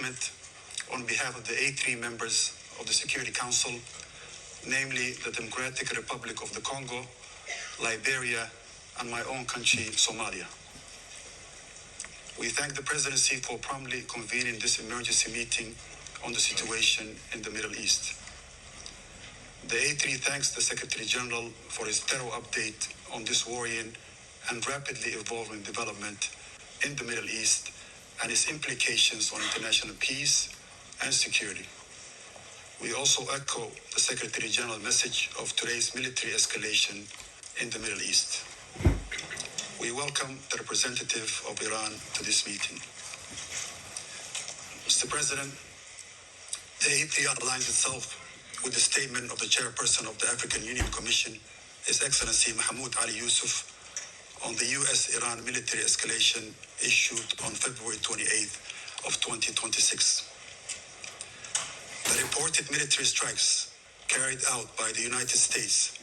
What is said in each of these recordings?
commitment on behalf of the A3 members of the Security Council, namely the Democratic Republic of the Congo, Liberia, and my own country, Somalia. We thank the Presidency for promptly convening this emergency meeting on the situation in the Middle East. The A3 thanks the Secretary General for his thorough update on this worrying and rapidly evolving development in the Middle East and its implications on international peace and security. We also echo the Secretary General's message of today's military escalation in the Middle East. We welcome the representative of Iran to this meeting. Mr. President, the A3 aligns itself with the statement of the chairperson of the African Union Commission, His Excellency Mahmoud Ali Yusuf, on the U.S.-Iran military escalation issued on February 28th of 2026. The reported military strikes carried out by the United States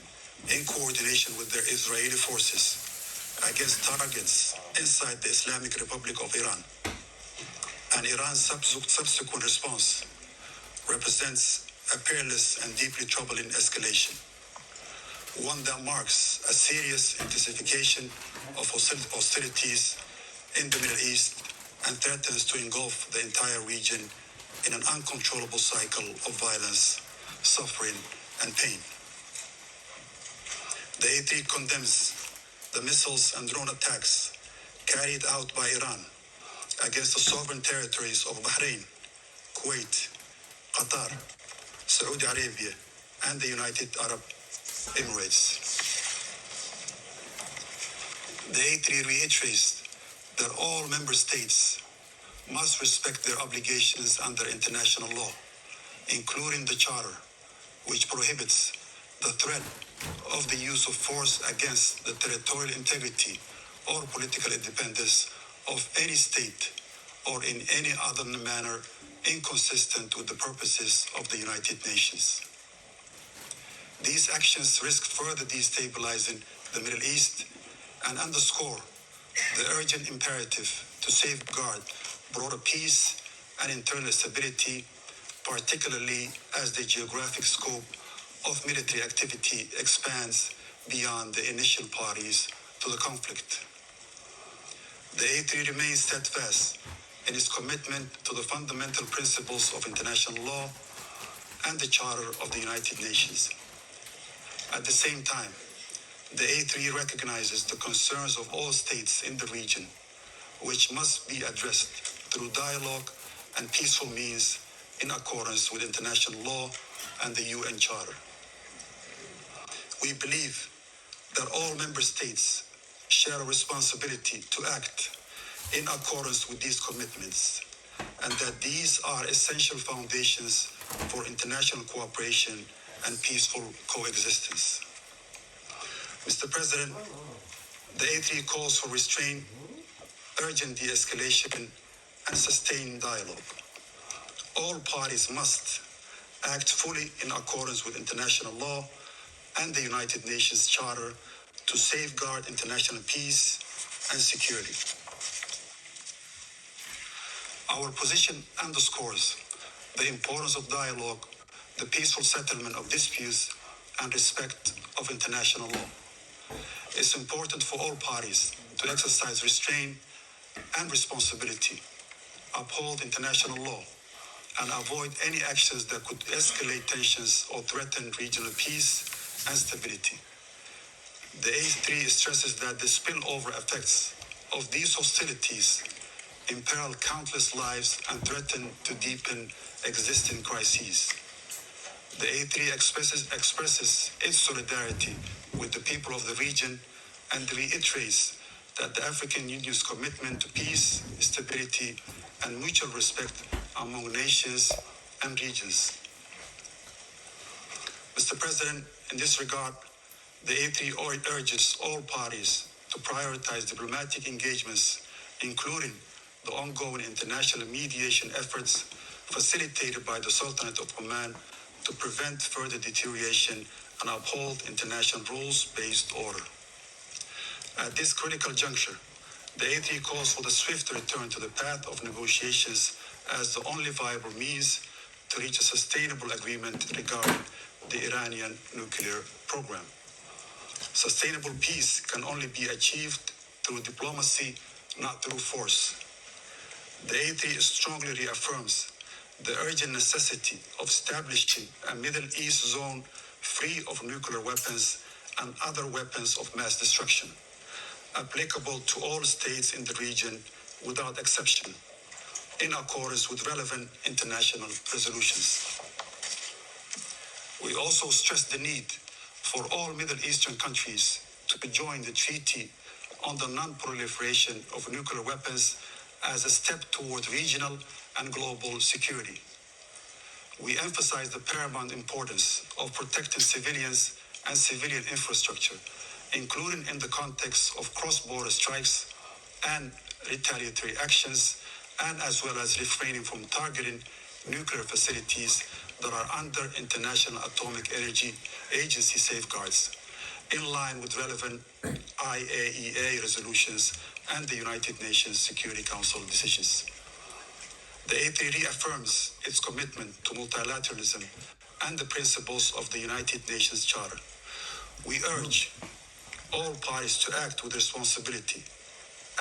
in coordination with their Israeli forces against targets inside the Islamic Republic of Iran and Iran's subsequent response represents a perilous and deeply troubling escalation, one that marks a serious intensification of hostilities in the Middle East and threatens to engulf the entire region in an uncontrollable cycle of violence, suffering, and pain. The A3 condemns the missiles and drone attacks carried out by Iran against the sovereign territories of Bahrain, Kuwait, Qatar, Saudi Arabia, and the United Arab Emirates. The A3 reiterates that all member states must respect their obligations under international law, including the Charter, which prohibits the threat of the use of force against the territorial integrity or political independence of any state or in any other manner inconsistent with the purposes of the United Nations. These actions risk further destabilizing the Middle East and underscore the urgent imperative to safeguard broader peace and internal stability, particularly as the geographic scope of military activity expands beyond the initial parties to the conflict. The A3 remains steadfast in its commitment to the fundamental principles of international law and the Charter of the United Nations. At the same time, the A3 recognizes the concerns of all states in the region, which must be addressed through dialogue and peaceful means in accordance with international law and the UN Charter. We believe that all member states share a responsibility to act in accordance with these commitments, and that these are essential foundations for international cooperation and peaceful coexistence. Mr. President, the A3 calls for restraint, urgent de-escalation, and sustained dialogue. All parties must act fully in accordance with international law and the United Nations Charter to safeguard international peace and security. Our position underscores the importance of dialogue, the peaceful settlement of disputes, and respect of international law. It's important for all parties to exercise restraint and responsibility, uphold international law, and avoid any actions that could escalate tensions or threaten regional peace and stability. The A3 stresses that the spillover effects of these hostilities imperil countless lives and threaten to deepen existing crises. The A3 expresses its solidarity with the people of the region and reiterates that the African Union's commitment to peace, stability, and mutual respect among nations and regions. Mr. President, in this regard, the A3 urges all parties to prioritize diplomatic engagements, including the ongoing international mediation efforts facilitated by the Sultanate of Oman to prevent further deterioration and uphold international rules-based order. At this critical juncture, the A3 calls for the swift return to the path of negotiations as the only viable means to reach a sustainable agreement regarding the Iranian nuclear program. Sustainable peace can only be achieved through diplomacy, not through force. The A3 strongly reaffirms the urgent necessity of establishing a Middle East zone free of nuclear weapons and other weapons of mass destruction, applicable to all states in the region without exception, in accordance with relevant international resolutions. We also stress the need for all Middle Eastern countries to join the Treaty on the Non-Proliferation of Nuclear Weapons as a step toward regional and global security. We emphasize the paramount importance of protecting civilians and civilian infrastructure, including in the context of cross-border strikes and retaliatory actions, and as well as refraining from targeting nuclear facilities that are under International Atomic Energy Agency safeguards, in line with relevant IAEA resolutions and the United Nations Security Council decisions. The A3 reaffirms its commitment to multilateralism and the principles of the United Nations Charter. We urge all parties to act with responsibility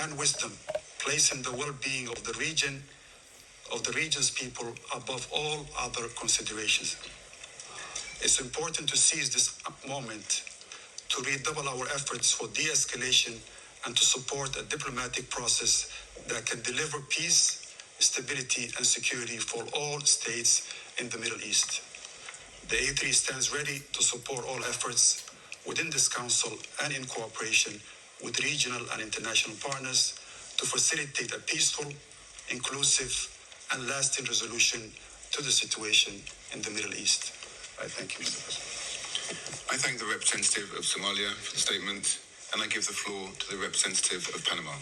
and wisdom, placing the well-being of the region's people above all other considerations. It's important to seize this moment to redouble our efforts for de-escalation and to support a diplomatic process that can deliver peace, stability, and security for all states in the Middle East. The A3 stands ready to support all efforts within this Council and in cooperation with regional and international partners to facilitate a peaceful, inclusive, and lasting resolution to the situation in the Middle East. I thank you, Mr. President. I thank the representative of Somalia for the statement, and I give the floor to the representative of Panama.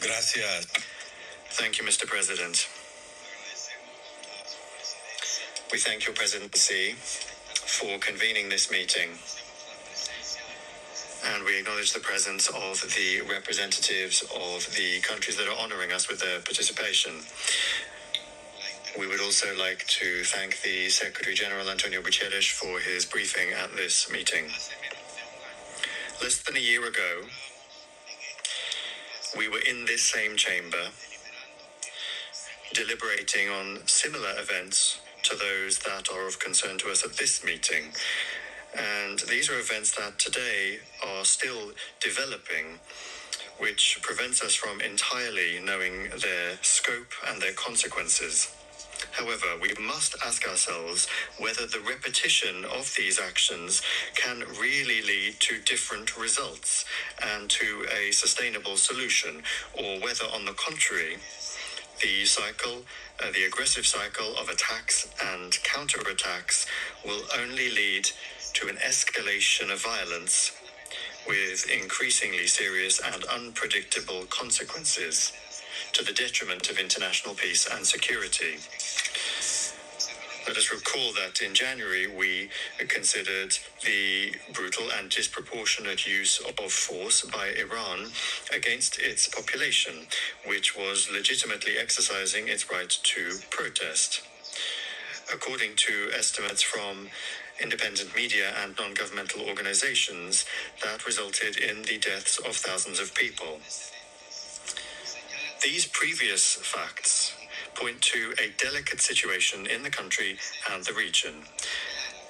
Gracias. Thank you, Mr. President. We thank your presidency for convening this meeting, and we acknowledge the presence of the representatives of the countries that are honoring us with their participation. We would also like to thank the Secretary General Antonio Guterres for his briefing at this meeting. Less than a year ago, we were in this same chamber deliberating on similar events to those that are of concern to us at this meeting. And these are events that today are still developing, which prevents us from entirely knowing their scope and their consequences. However, we must ask ourselves whether the repetition of these actions can really lead to different results and to a sustainable solution, or whether, on the contrary, the aggressive cycle of attacks and counterattacks will only lead to an escalation of violence with increasingly serious and unpredictable consequences to the detriment of international peace and security. Let us recall that in January we considered the brutal and disproportionate use of force by Iran against its population, which was legitimately exercising its right to protest. According to estimates from independent media and non-governmental organizations, that resulted in the deaths of thousands of people. These previous facts point to a delicate situation in the country and the region,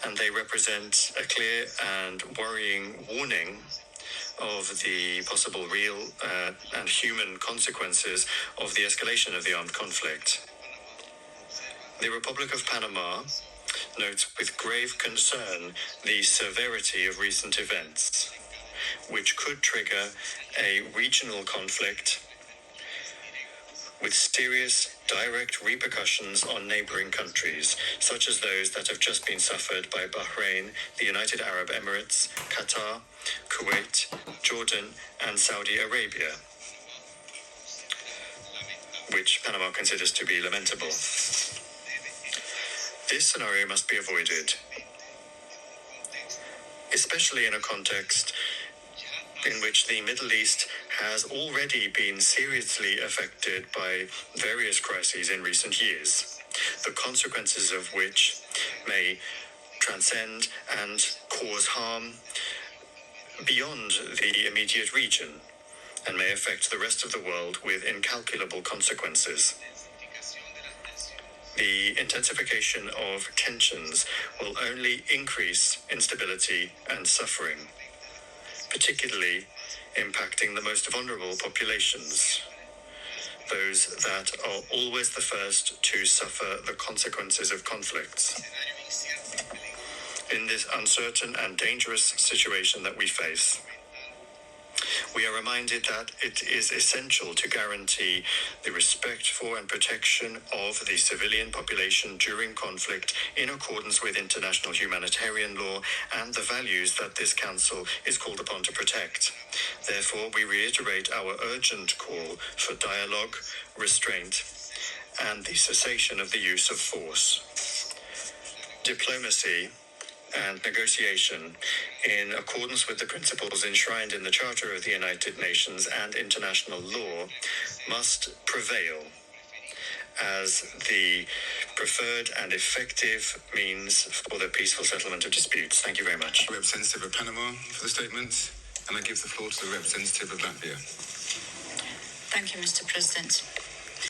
and they represent a clear and worrying warning of the possible real and human consequences of the escalation of the armed conflict. The Republic of Panama notes with grave concern the severity of recent events, which could trigger a regional conflict with serious direct repercussions on neighboring countries, such as those that have just been suffered by Bahrain, the United Arab Emirates, Qatar, Kuwait, Jordan, and Saudi Arabia, which Panama considers to be lamentable. This scenario must be avoided, especially in a context in which the Middle East has already been seriously affected by various crises in recent years, the consequences of which may transcend and cause harm beyond the immediate region and may affect the rest of the world with incalculable consequences. The intensification of tensions will only increase instability and suffering, particularly impacting the most vulnerable populations, those that are always the first to suffer the consequences of conflicts. In this uncertain and dangerous situation that we face, we are reminded that it is essential to guarantee the respect for and protection of the civilian population during conflict in accordance with international humanitarian law and the values that this Council is called upon to protect. Therefore, we reiterate our urgent call for dialogue, restraint, and the cessation of the use of force. Diplomacy and negotiation, in accordance with the principles enshrined in the Charter of the United Nations and international law, must prevail as the preferred and effective means for the peaceful settlement of disputes. Thank you very much. Representative of Panama for the statement, and I give the floor to the representative of Latvia. Thank you, Mr. President.